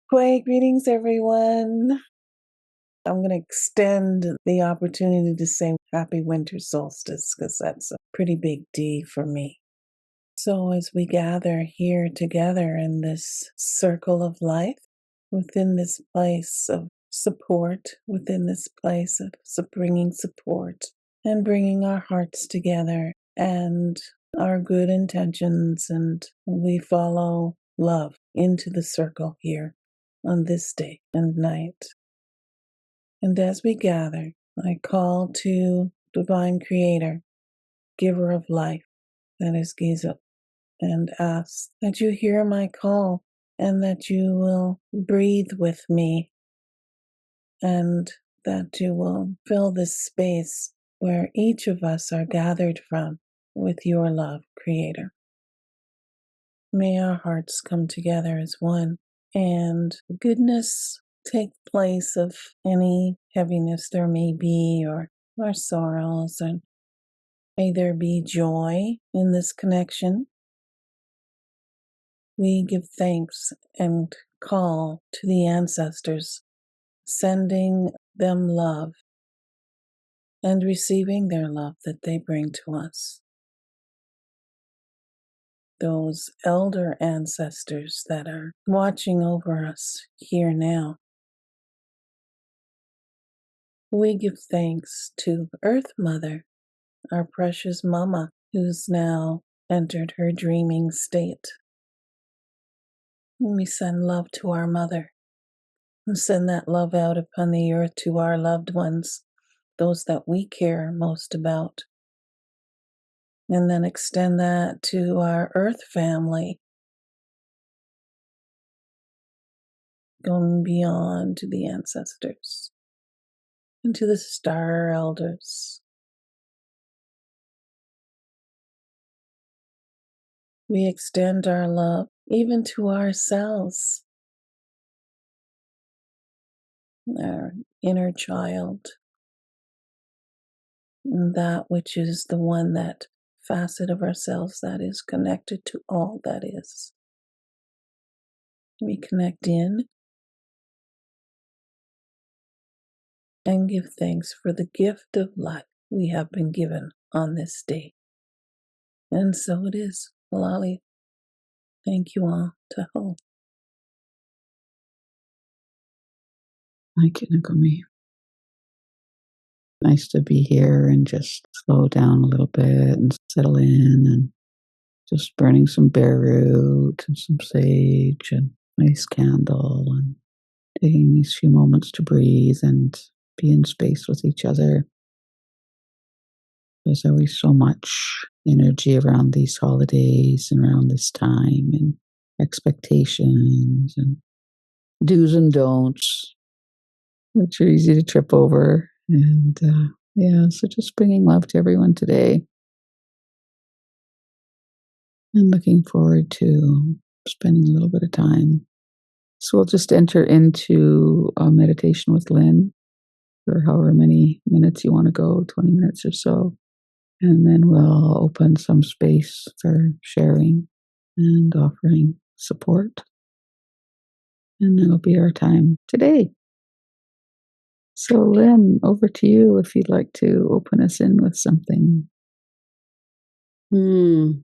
Greetings, everyone. I'm going to extend the opportunity to say happy winter solstice because that's a pretty big D for me. So as we gather here together in this circle of life, within this place of support, within this place of bringing support and bringing our hearts together and our good intentions, and we follow love into the circle here on this day and night. And as we gather, I call to Divine Creator, Giver of Life, that is Giza, and ask that you hear my call and that you will breathe with me and that you will fill this space where each of us are gathered from with your love, Creator. May our hearts come together as one and goodness take place of any heaviness there may be or our sorrows, and may there be joy in this connection. We give thanks and call to the ancestors, sending them love and receiving their love that they bring to us. Those elder ancestors that are watching over us here now. We give thanks to Earth Mother, our precious Mama, who's now entered her dreaming state. We send love to our Mother and send that love out upon the earth to our loved ones, those that we care most about. And then extend that to our Earth family, going beyond to the ancestors and to the star elders. We extend our love even to ourselves, our inner child, and that which is the one, that facet of ourselves that is connected to all that is. We connect in and give thanks for the gift of life we have been given on this day. And so it is. Lali, thank you all. Tahoe. Thank you, Nukumi. Nice to be here and just slow down a little bit and settle in, and just burning some bare root and some sage and nice candle, and taking these few moments to breathe and be in space with each other. There's always so much energy around these holidays and around this time, and expectations and do's and don'ts, which are easy to trip over. And so just bringing love to everyone today. And looking forward to spending a little bit of time. So we'll just enter into a meditation with Lynn for however many minutes you want to go, 20 minutes or so. And then we'll open some space for sharing and offering support. And that'll be our time today. So Lynn, over to you if you'd like to open us in with something. Well,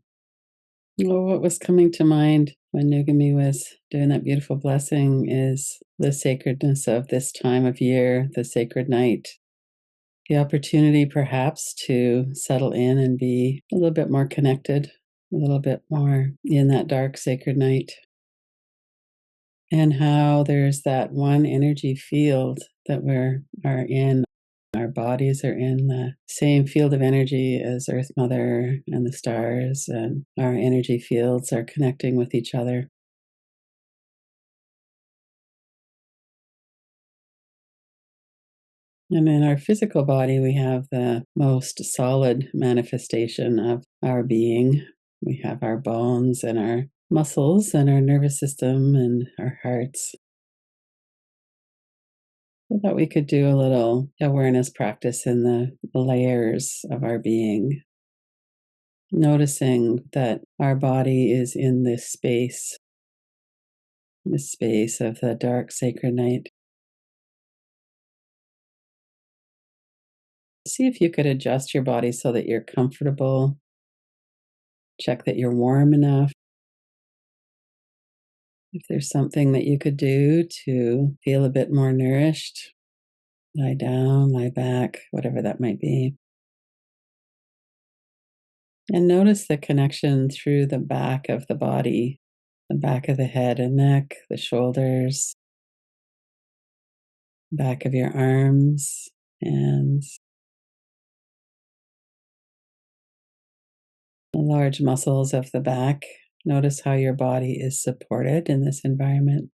what was coming to mind when Nukumi was doing that beautiful blessing is the sacredness of this time of year, the sacred night, the opportunity perhaps to settle in and be a little bit more connected, a little bit more in that dark sacred night. And how there's that one energy field that we are in. Our bodies are in the same field of energy as Earth Mother and the stars, and our energy fields are connecting with each other. And in our physical body, we have the most solid manifestation of our being. We have our bones and our muscles and our nervous system and our hearts. I thought we could do a little awareness practice in the layers of our being, noticing that our body is in this space the space of the dark sacred night. See if you could adjust your body so that you're comfortable. Check that you're warm enough. If there's something that you could do to feel a bit more nourished, lie down, lie back, whatever that might be. And notice the connection through the back of the body, the back of the head and neck, the shoulders, back of your arms, hands, the large muscles of the back. Notice how your body is supported in this environment.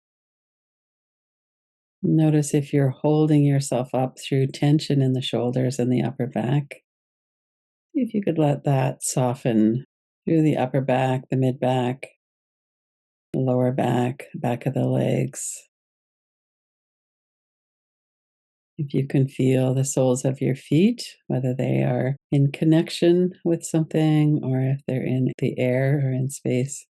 Notice if you're holding yourself up through tension in the shoulders and the upper back. If you could let that soften through the upper back, the mid back, the lower back, back of the legs. If you can feel the soles of your feet, whether they are in connection with something or if they're in the air or in space.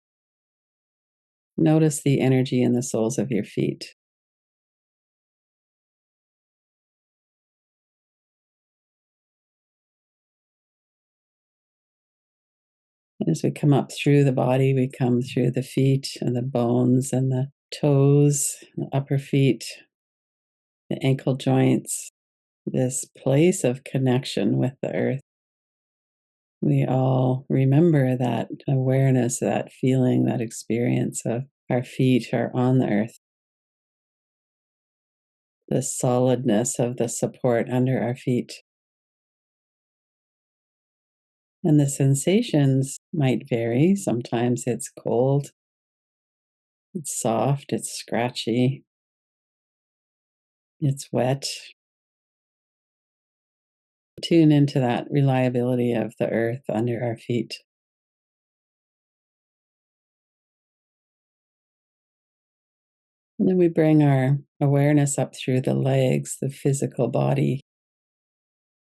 Notice the energy in the soles of your feet. As we come up through the body, we come through the feet and the bones and the toes, the upper feet, the ankle joints, this place of connection with the earth. We all remember that awareness, that feeling, that experience of our feet are on the earth. The solidness of the support under our feet. And the sensations might vary. Sometimes it's cold, it's soft, it's scratchy, it's wet. Tune into that reliability of the earth under our feet. And then we bring our awareness up through the legs, the physical body,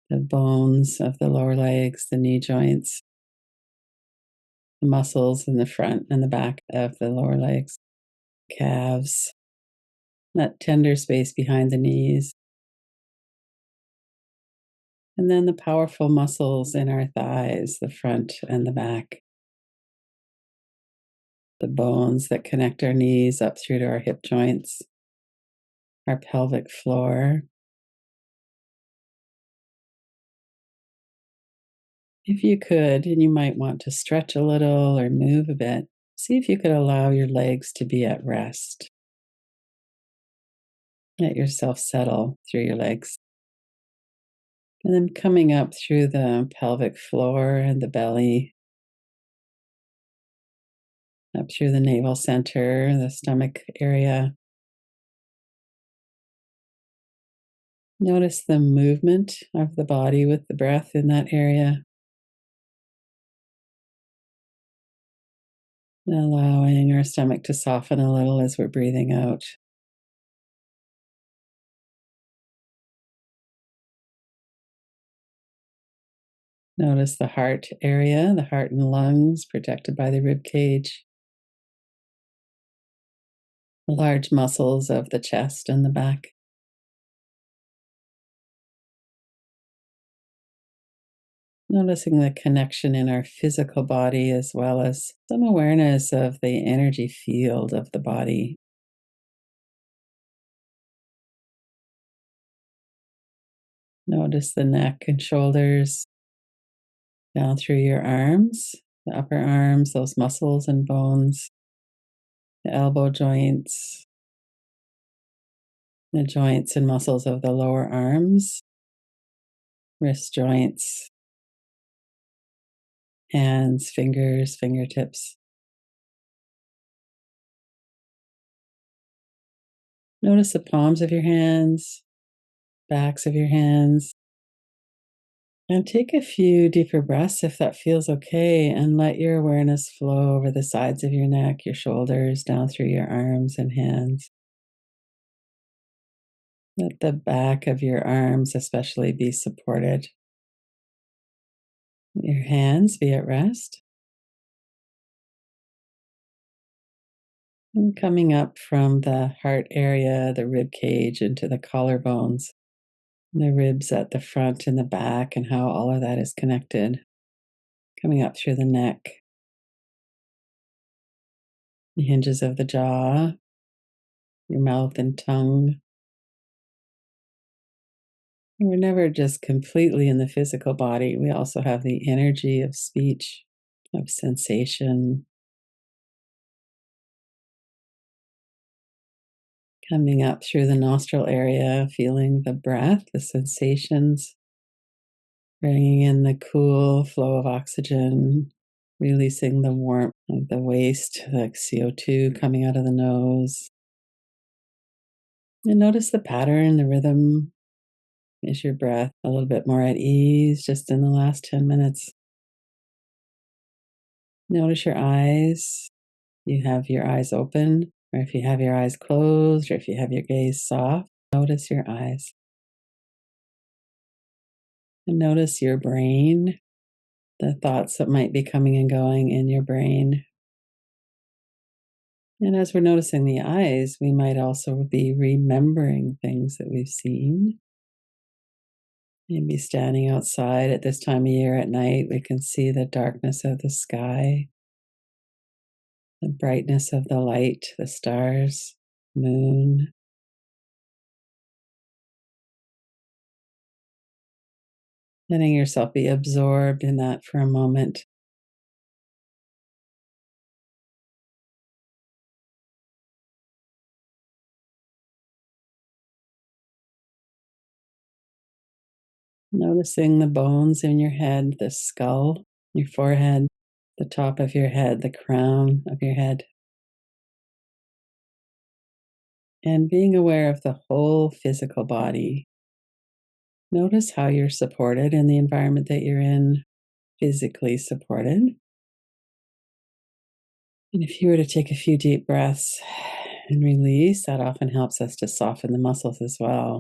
the bones of the lower legs, the knee joints, the muscles in the front and the back of the lower legs, calves, that tender space behind the knees. And then the powerful muscles in our thighs, the front and the back. The bones that connect our knees up through to our hip joints, our pelvic floor. If you could, and you might want to stretch a little or move a bit, see if you could allow your legs to be at rest. Let yourself settle through your legs. And then coming up through the pelvic floor and the belly, up through the navel center, the stomach area. Notice the movement of the body with the breath in that area. Allowing our stomach to soften a little as we're breathing out. Notice the heart area, the heart and lungs protected by the rib cage. The large muscles of the chest and the back. Noticing the connection in our physical body as well as some awareness of the energy field of the body. Notice the neck and shoulders down through your arms, the upper arms, those muscles and bones, the elbow joints, the joints and muscles of the lower arms, wrist joints, hands, fingers, fingertips. Notice the palms of your hands, backs of your hands. And take a few deeper breaths if that feels okay, and let your awareness flow over the sides of your neck, your shoulders, down through your arms and hands. Let the back of your arms especially be supported. Your hands be at rest. And coming up from the heart area, the rib cage, into the collarbones, the ribs at the front and the back, and how all of that is connected. Coming up through the neck, the hinges of the jaw, your mouth and tongue. We're never just completely in the physical body. We also have the energy of speech, of sensation. Coming up through the nostril area, feeling the breath, the sensations, bringing in the cool flow of oxygen, releasing the warmth of the waste, like CO2 coming out of the nose. And notice the pattern, the rhythm. Is your breath a little bit more at ease just in the last 10 minutes? Notice your eyes. You have your eyes open, or if you have your eyes closed, or if you have your gaze soft, notice your eyes. And notice your brain, the thoughts that might be coming and going in your brain. And as we're noticing the eyes, we might also be remembering things that we've seen. Maybe standing outside at this time of year at night, we can see the darkness of the sky, the brightness of the light, the stars, moon. Letting yourself be absorbed in that for a moment. Noticing the bones in your head, the skull, your forehead, the top of your head, the crown of your head. And being aware of the whole physical body. Notice how you're supported in the environment that you're in, physically supported. And if you were to take a few deep breaths and release, that often helps us to soften the muscles as well.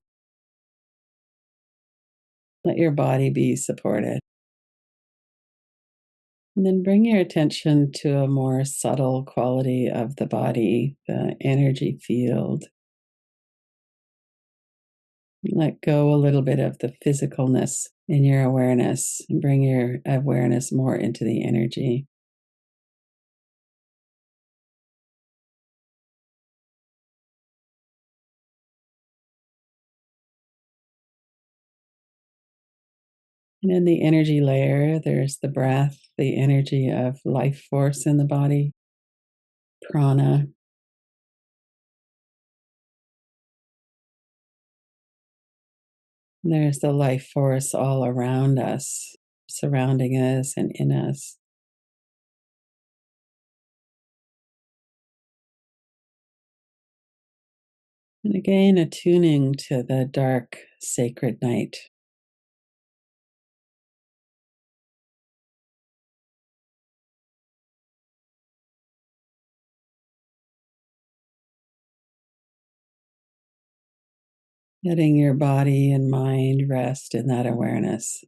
Let your body be supported. And then bring your attention to a more subtle quality of the body, the energy field. Let go a little bit of the physicalness in your awareness and bring your awareness more into the energy. And in the energy layer, there's the breath, the energy of life force in the body, prana. There's the life force all around us, surrounding us and in us. And again, attuning to the dark, sacred night. Letting your body and mind rest in that awareness.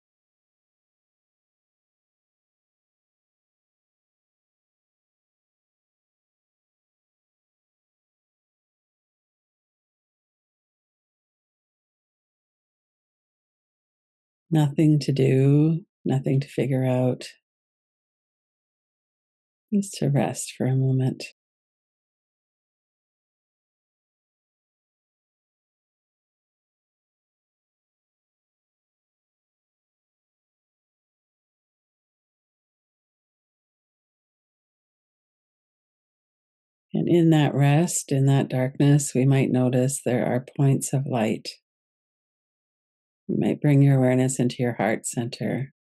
Nothing to do, nothing to figure out, just to rest for a moment. And in that rest, in that darkness, we might notice there are points of light. You might bring your awareness into your heart center.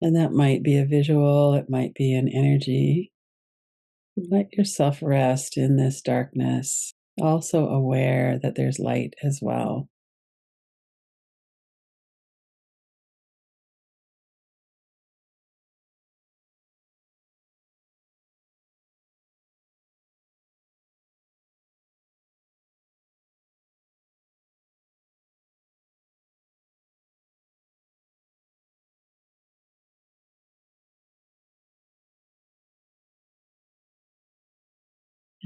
And that might be a visual, it might be an energy. Let yourself rest in this darkness, also aware that there's light as well.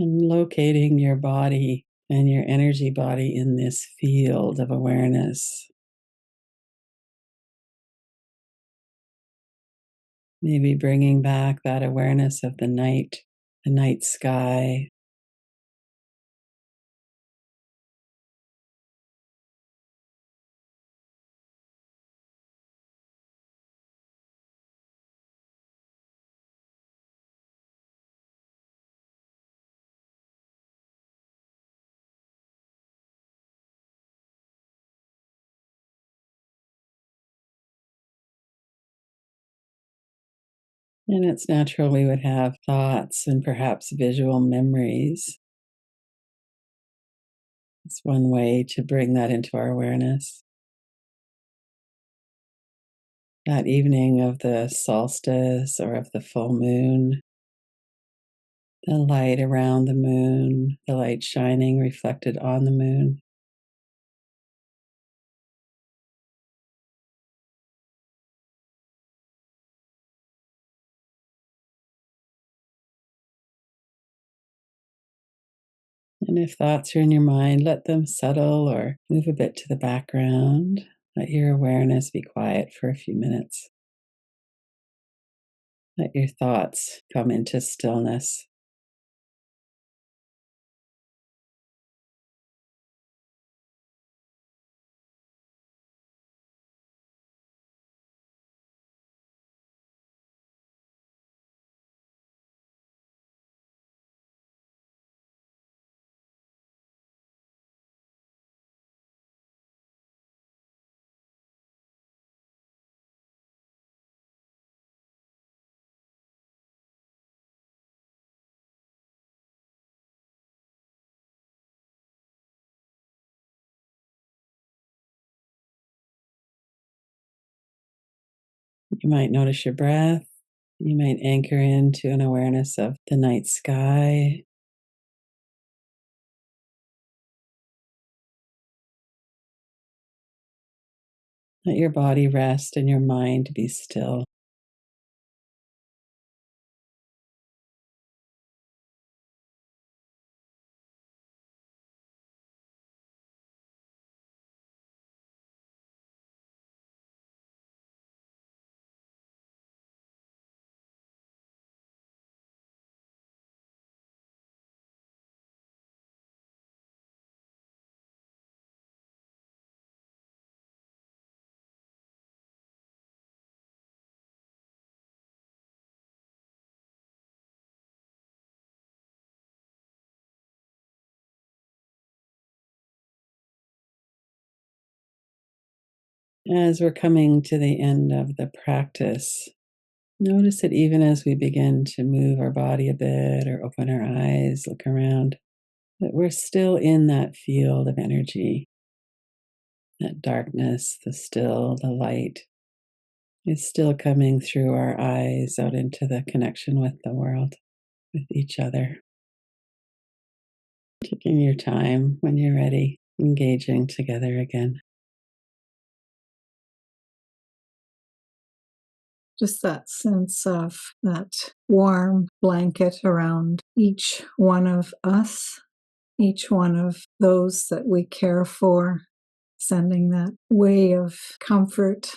and locating your body and your energy body in this field of awareness. Maybe bringing back that awareness of the night sky. And it's natural we would have thoughts and perhaps visual memories. It's one way to bring that into our awareness. That evening of the solstice or of the full moon, the light around the moon, the light shining reflected on the moon. And if thoughts are in your mind, let them settle or move a bit to the background. Let your awareness be quiet for a few minutes. Let your thoughts come into stillness. You might notice your breath. You might anchor into an awareness of the night sky. Let your body rest and your mind be still. As we're coming to the end of the practice, notice that even as we begin to move our body a bit or open our eyes, look around, that we're still in that field of energy. That darkness, the still, the light is still coming through our eyes out into the connection with the world, with each other. Taking your time when you're ready, engaging together again. Just that sense of that warm blanket around each one of us, each one of those that we care for, sending that way of comfort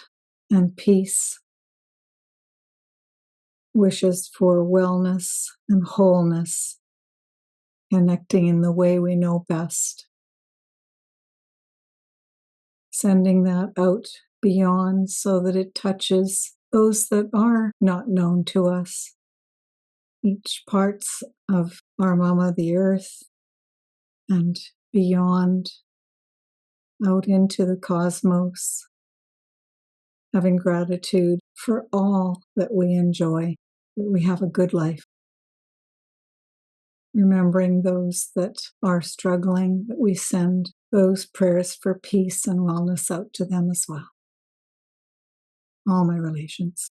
and peace, wishes for wellness and wholeness, connecting in the way we know best. Sending that out beyond so that it touches those that are not known to us, each parts of our Mama, the Earth, and beyond, out into the cosmos, having gratitude for all that we enjoy, that we have a good life. Remembering those that are struggling, that we send those prayers for peace and wellness out to them as well. All my relations.